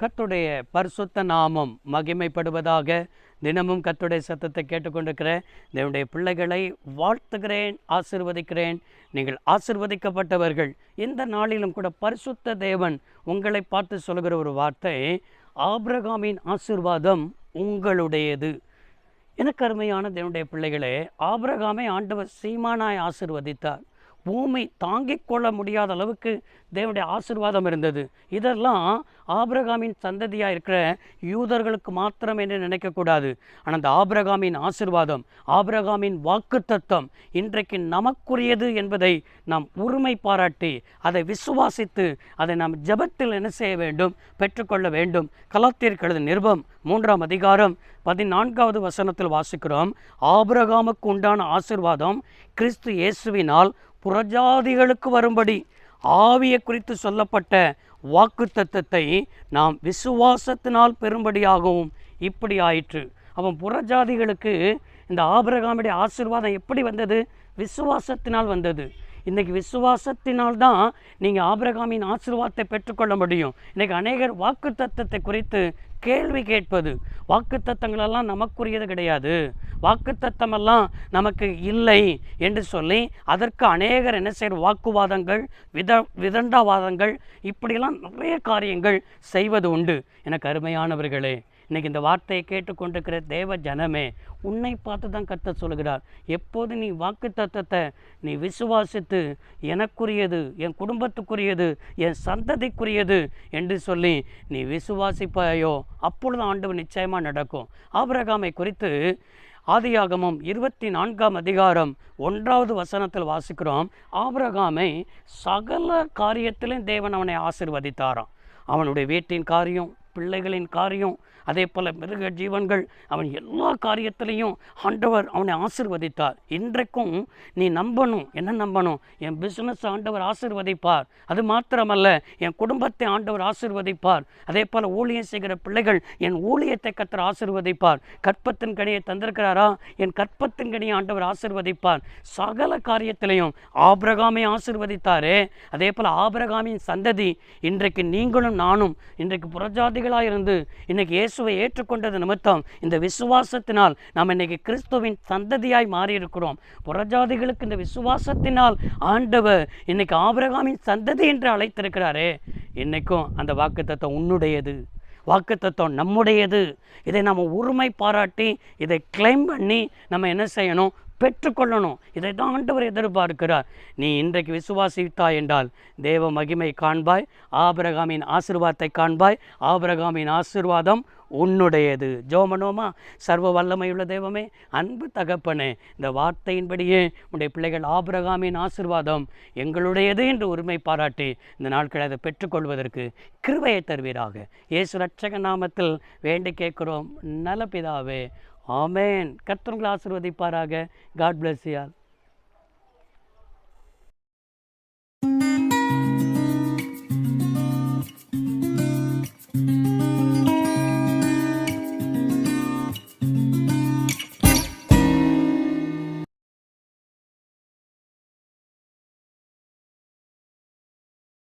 கர்த்தருடைய பரிசுத்த நாமம் மகிமைப்படுவதாக. தினமும் கர்த்தருடைய சத்தத்தை கேட்டுக்கொண்டிருக்கிற தேவனுடைய பிள்ளைகளை வாழ்த்துகிறேன், ஆசீர்வதிக்கிறேன். நீங்கள் ஆசீர்வதிக்கப்பட்டவர்கள். இந்த நாளிலும் கூட பரிசுத்த தேவன் உங்களை பார்த்து சொல்கிற ஒரு வார்த்தை, ஆபிரகாமின் ஆசீர்வாதம் உங்களுடையது. எனக்கு அருமையான தேவனுடைய பிள்ளைகளே, ஆபிரகாமை ஆண்டவர் சீமானாய் ஆசீர்வதித்தார். பூமி தாங்கிக் கொள்ள முடியாத அளவுக்கு தேவனுடைய ஆசீர்வாதம் இருந்தது. இதெல்லாம் ஆபிரகாமின் சந்ததியாக இருக்கிற யூதர்களுக்கு மாத்திரம் என்று நினைக்கக்கூடாது. ஆனால் அந்த ஆபிரகாமின் ஆசீர்வாதம், ஆபிரகாமின் வாக்குத்தத்தம் இன்றைக்கு நமக்குரியது என்பதை நாம் உரிமை பாராட்டி அதை விசுவாசித்து அதை நாம் ஜெபத்தில் என்ன செய்ய வேண்டும், பெற்றுக்கொள்ள வேண்டும். கலாத்தியருக்கு எழுதின நிருபம் 3ஆம் அதிகாரம் 14வது வசனத்தில் வாசிக்கிறோம், ஆபிரகாமுக்கு உண்டான ஆசீர்வாதம் கிறிஸ்து இயேசுவினால் புறஜாதிகளுக்கு வரும்படி ஆவியை குறித்து சொல்லப்பட்ட வாக்குத்தத்தத்தை நாம் விசுவாசத்தினால் பெறும்படியாகவும் இப்படி ஆயிற்று. அவன் புறஜாதிகளுக்கு இந்த ஆபிரகாமுடைய ஆசீர்வாதம் எப்படி வந்தது? விசுவாசத்தினால் வந்தது. இன்றைக்கி விசுவாசத்தினால்தான் நீங்கள் ஆபிரகாமின் ஆசீர்வாதத்தை பெற்றுக்கொள்ள முடியும். இன்றைக்கி அநேகர் வாக்குத்தத்தத்தை குறித்து கேள்வி கேட்பது, வாக்குத்தத்தங்களெல்லாம் நமக்குரியது கிடையாது, வாக்குத்தத்தமெல்லாம் நமக்கு இல்லை என்று சொல்லி அதற்கு அநேகர் என்ன செய்கிற வாக்குவாதங்கள், விதண்டாவாதங்கள், இப்படியெல்லாம் நிறைய காரியங்கள் செய்வது உண்டு. எனக்கு அருமையானவர்களே, இன்றைக்கி இந்த வார்த்தையை கேட்டுக்கொண்டிருக்கிற தேவ ஜனமே, உன்னை பார்த்து தான் கர்த்தர் சொல்கிறார். எப்போது நீ வாக்குத்தத்தத்தை நீ விசுவாசித்து எனக்குரியது, என் குடும்பத்துக்குரியது, என் சந்ததிக்குரியது என்று சொல்லி நீ விசுவாசிப்பாயோ, அப்பொழுது ஆண்டவர் நிச்சயமாக நடக்கும். ஆபிரகாமை குறித்து ஆதியாகமம் 24ஆம் அதிகாரம் 1வது வசனத்தில் வாசிக்கிறோம், ஆபிரகாமை சகல காரியத்திலும் தேவன் அவனை ஆசீர்வதித்தாராம். அவனுடைய வீட்டின் காரியம், பிள்ளைகளின் காரியம், அதே போல் மிருக ஜீவன்கள், அவன் எல்லா காரியத்திலையும் ஆண்டவர் அவனை ஆசீர்வதித்தார். இன்றைக்கும் நீ நம்பணும். என்ன நம்பணும்? என் பிஸ்னஸ் ஆண்டவர் ஆசீர்வதிப்பார். அது மாத்திரமல்ல, என் குடும்பத்தை ஆண்டவர் ஆசீர்வதிப்பார். அதே போல் ஊழியம் செய்கிற பிள்ளைகள், என் ஊழியத்தை கர்த்தர் ஆசீர்வதிப்பார். கற்பத்தின் கனியை தந்திருக்கிறாரா? என் கற்பத்தின் கனியை ஆண்டவர் ஆசீர்வதிப்பார். சகல காரியத்திலையும் ஆபிரகாமை ஆசீர்வதித்தாரே, அதே போல் ஆபிரகாமின் சந்ததி இன்றைக்கு நீங்களும் நானும் இன்றைக்கு புறஜாதிகளாக இருந்து இன்றைக்கு இயேசுவை ஏற்றுக்கொண்டது நிமித்தம் இந்த விசுவாசத்தினால் நாம் இன்றைக்கி கிறிஸ்துவின் சந்ததியாய் மாறியிருக்கிறோம். புறஜாதிகளுக்கு இந்த விசுவாசத்தினால் ஆண்டவர் இன்னைக்கு ஆபிரகாமின் சந்ததி என்று அழைத்திருக்கிறாரே. இன்னைக்கும் அந்த வாக்குத்தத்தம் உன்னுடையது, வாக்குத்தத்தம் நம்முடையது. இதை நாம் உரிமை பாராட்டி இதை கிளைம் பண்ணி நம்ம என்ன செய்யணும்? பெற்றுக்கொள்ளணும். இதை தான் ஆண்டவர் எதிர்பார்க்கிறார். நீ இன்றைக்கு விசுவாசித்தாய் என்றால் தேவ மகிமை காண்பாய், ஆபிரகாமின் ஆசீர்வாதத்தை காண்பாய். ஆபிரகாமின் ஆசீர்வாதம் உன்னுடையது. ஜெபமனோமா. சர்வ வல்லமையுள்ள தெய்வமே, அன்பு தகப்பனே, இந்த வார்த்தையின்படியே உடைய பிள்ளைகள் ஆபிரகாமின் ஆசீர்வாதம் எங்களுடையது என்று உரிமை பாராட்டி இந்த நாட்களை அதை பெற்றுக்கொள்வதற்கு கிருபையை தருவீராக. இயேசு ரட்சக நாமத்தில் வேண்டி கேட்கிறோம் நல்ல பிதாவே, ஆமேன். கர்த்தர் உங்களை ஆசீர்வதிப்பாராக. God bless you all.